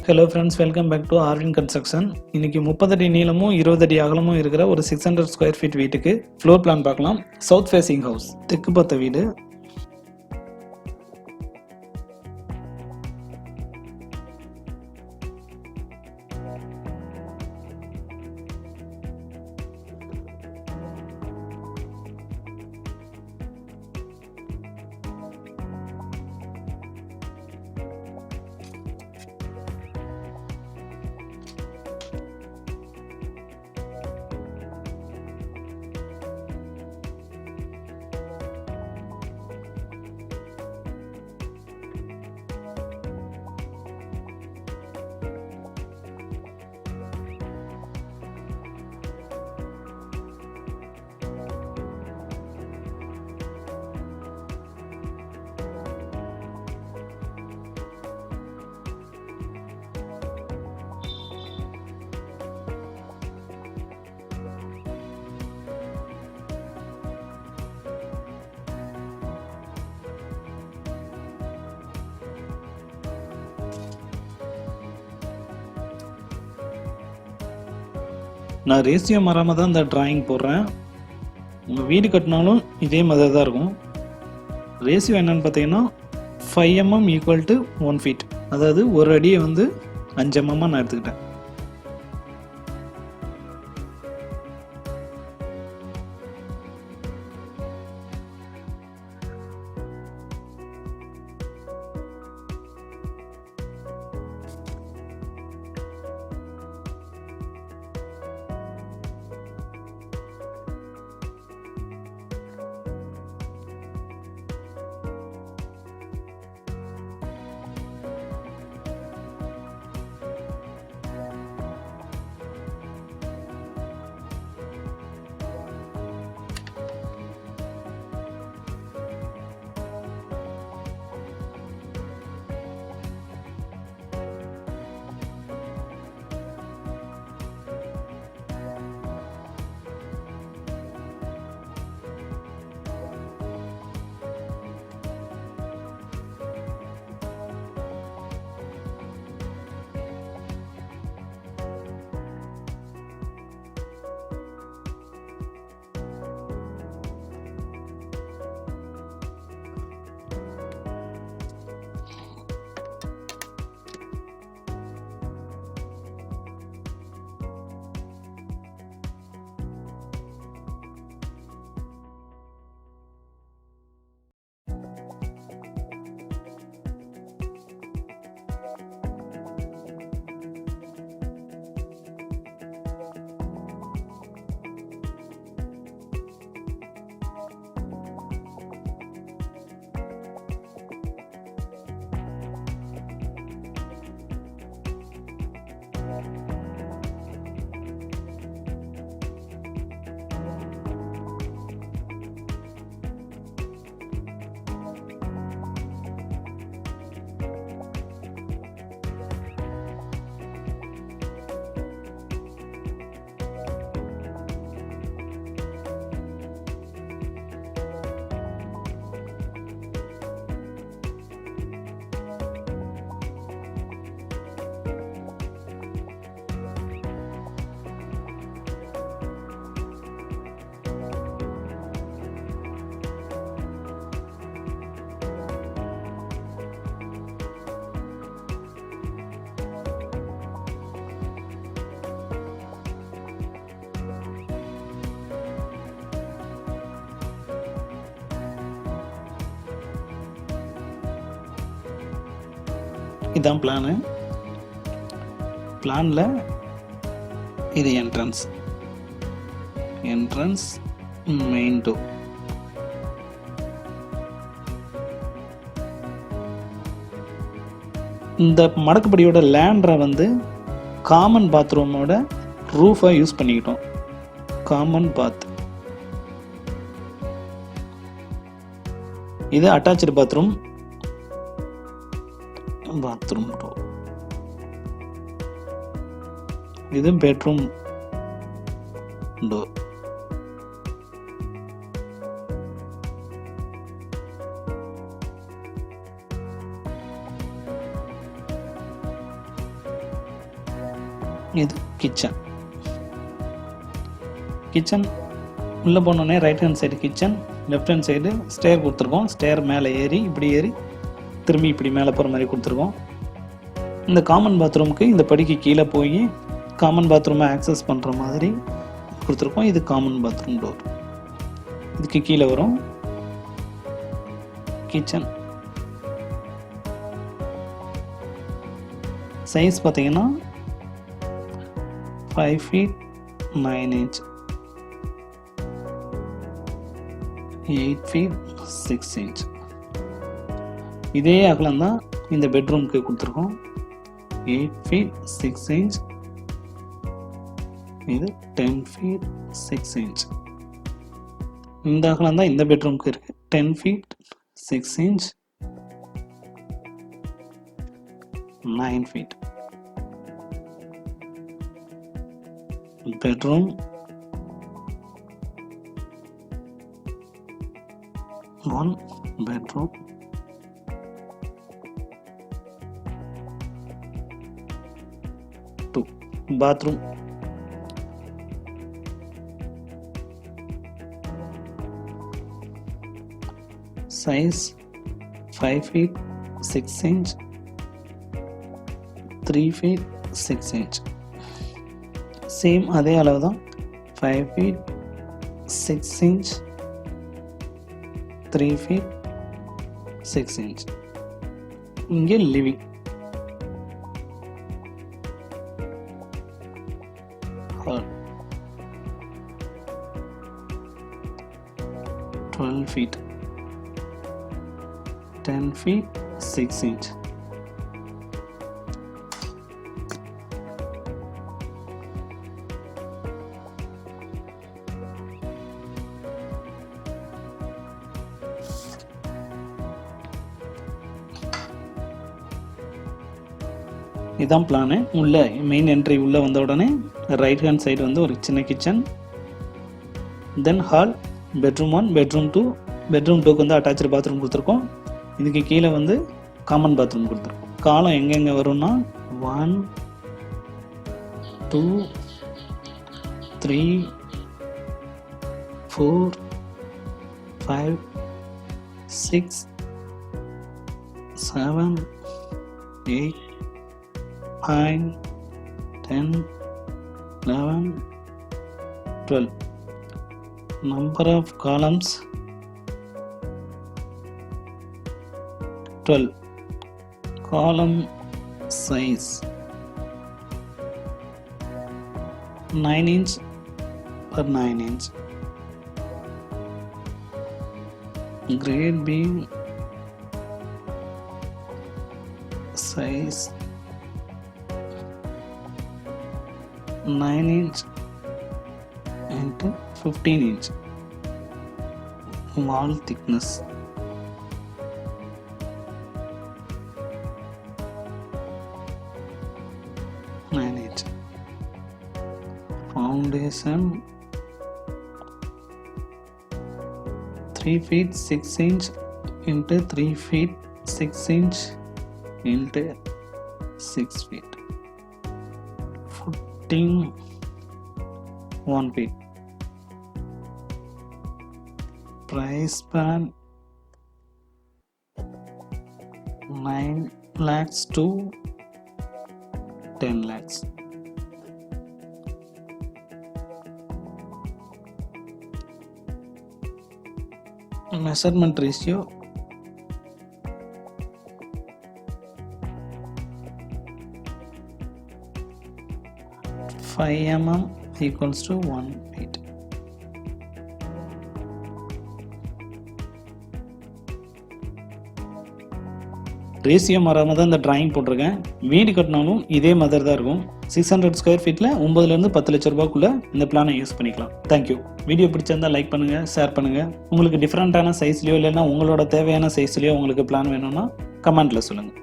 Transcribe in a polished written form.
Hello friends, welcome back to Arvin Construction. இன்னைக்கு 30 அடி நீளமும் 20 அடி அகலமும் இருக்கிற ஒரு 600 ஸ்கொயர் ஃபீட் வீட்டுக்கு ஃப்ளோர் பிளான் பார்க்கலாம். சவுத் ஃபேசிங் ஹவுஸ், தெற்கு பார்த்த வீடு. நான் ரேஷியோ மாறாமல் தான் இந்த டிராயிங் போடுறேன். உங்கள் வீடு கட்டினாலும் இதே மாதிரி தான் இருக்கும். ரேஷியோ என்னன்னு பார்த்தீங்கன்னா 5 mm ஈக்குவல் டு 1 feet. அதாவது ஒரு அடியை வந்து 5 mm நான் எடுத்துக்கிட்டேன். இதான் பிளானு. பிளானில் இது என்ட்ரன்ஸ், மெயின் டோர். இந்த மடக்குப்படியோட லேண்டரை வந்து காமன் பாத்ரூமோட ரூஃபாக யூஸ் பண்ணிக்கிட்டோம். Common bath. இது அட்டாச்சு பாத்ரூம் டோர். இது பெட்ரூம் டோர். இது கிச்சன். கிச்சன் உள்ளே போனோடனே right hand side kitchen, left hand side stair கொடுத்துருக்கோம். ஸ்டேர் மேலே ஏறி இப்படி ஏறி திரும்பி இப்படி மேலே போகிற மாதிரி கொடுத்துருக்கோம். இந்த காமன் பாத்ரூமுக்கு இந்த படிக்கு கீழே போய் காமன் பாத்ரூமை ஆக்சஸ் பண்ணுற மாதிரி கொடுத்துருக்கோம். இது காமன் பாத்ரூம் டோர். இதுக்கு கீழே வரும் கிச்சன். சைஸ் பார்த்தீங்கன்னா 5 feet 9 inch, 8 feet 6 inch. இதே அகலம் தான் இந்த பெட்ரூம்க்கு கொடுத்துருக்கோம். 8 feet 6 inch, இது 10 feet 6 inch. இந்த அகலம் தான் இந்த பெட்ரூம்க்கு இருக்கு. 10 feet 6 inch, 9 feet. Bedroom, 1 bedroom, 2 bathroom. Size 5 feet 6 inch, 3 feet 6 inch. Same அதே அளவு தான். 5 feet 6 inch, 3 feet 6 inch. இங்கே living. Hall 12 feet, 10 feet 6 inch. இதான் பிளானு. உள்ள மெயின் என்ட்ரி உள்ளே வந்த உடனே ரைட் ஹேண்ட் சைடு வந்து ஒரு சின்ன கிச்சன், தென் ஹால், பெட்ரூம் 1, பெட்ரூம் 2. பெட்ரூம் 2க்கு வந்து அட்டாச்சு பாத்ரூம் கொடுத்துருக்கோம். இதுக்கு கீழே வந்து காமன் பாத்ரூம் கொடுத்துருக்கோம். காலம் எங்கெங்கே வரும்னா 1 2 3 4 5 6 7 8 9 10 11 12. Number of columns 12. Column size 9 inch per 9 inch. Grade beam size 9 inch into 15 inch. Wall thickness 9 inch. Foundation 3 feet 6 inch into 3 feet 6 inch into 6 feet. Footing 1 feet. Price span 9 lakhs to 10 lakhs. Measurement ratio 5 mm equals to 1 feet. Ratio மாறாமல் தான் இந்த drawing போட்டிருக்கேன். வீடு கட்டினாலும் இதே மாதிரி தான் இருக்கும். 600 ஸ்கொயர் ஃபீட்டில் 9 10 லட்ச ரூபாய்க்குள்ளே இந்த பிளானை யூஸ் பண்ணிக்கலாம். தேங்க்யூ. வீடியோ பிடிச்சிருந்தா லைக் பண்ணுங்கள், ஷேர் பண்ணுங்கள். உங்களுக்கு டிஃப்ரெண்ட்டான சைஸ்லையோ இல்லைன்னா உங்களோட தேவையான சைஸ்லையோ உங்களுக்கு பிளான் வேணும்னா கமெண்ட்டில் சொல்லுங்கள்.